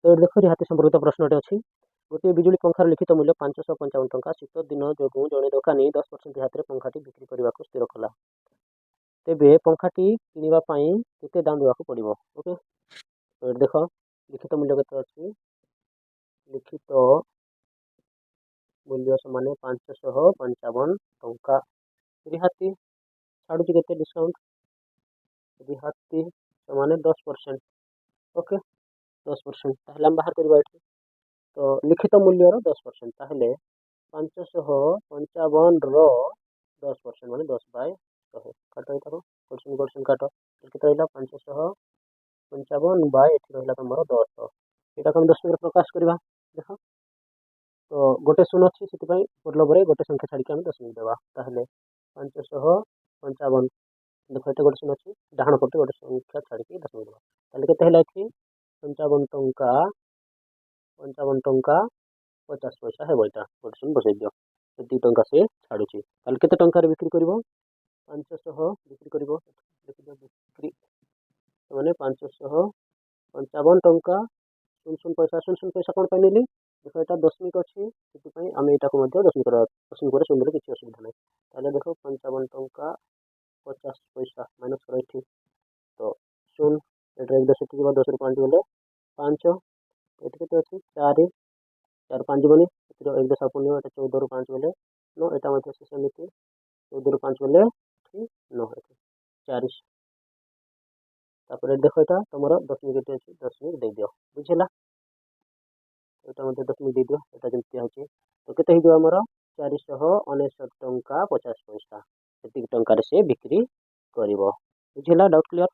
तो ये देखो रिहाती संपर्कित प्रश्नटे अच्छी गोटे बिजुली पंखार लिखित मूल्य 555 टंका शीत दिन जो जड़े दोकानी 10% रिहाती पंखाटी बिक्री करने को स्थिर कला तेबे पंखाटी किनिबा पई केते दाम देबाकू पड़िबो ओके। तो ये देख लिखित मूल्य केते अच्छी लिखित मूल्य समान 555 टंका रिहाती छाड़ुची केते डिस्काउंट रिहाती समान 10% ओके 10% ताहले हम बाहर करबा एठी तो लिखित मूल्यर 10% ताहले 555 रो 10% माने 10/100 काटो एटाको परसेंट परसेंट काटो केते रहला 555 बाय एठी रहला तमरो 10 एटा हम 10 में प्रकाश करबा देखो तो गोटे शून्य अच्छी से मतलब गोटे संख्या छाड़ी आम 10 मिनट देवा ताहले 555 देख ये गोटे शून्य अच्छी डाण पटे गोटे संख्या छाड़ी 10 मिनट देवा ताहले केते हैला एठी 55 टंका 50 पैसा है बइटा गोटे शून्य बसै दियो 2 टंका से छाड़ुची ताहले केते टंका रे बिक्री करबो 500 बिक्री करबो देखि दियो बिक्री माने 555 टंका 0.00 पैसा कौन पाइनेली देखो यहाँ दशमिक अच्छी से आम यहाँ दशमिक दशमिक शून्य किसी असुविधा ना ताले देखो 55 टंका 50 पैसा माइनस कर ये तो शून्य एक दश 10 रु 5 गले 5 ये अच्छी 4 4 5 बनी एक दश अपन 14 रु 5 गले 9 यहाँ सेमती 14 रु 5 गले 9 40 तापर देख यहाँ तुम दशमिक ये अच्छी दशमिक दे दियो बुझेगा यहाँ 10 दे दियो यहाँ जमी होची तो केते हो आमर 469 टंका 50 पैसा ये टंका से बिक्री कर बुझेगा डाउट क्लियर।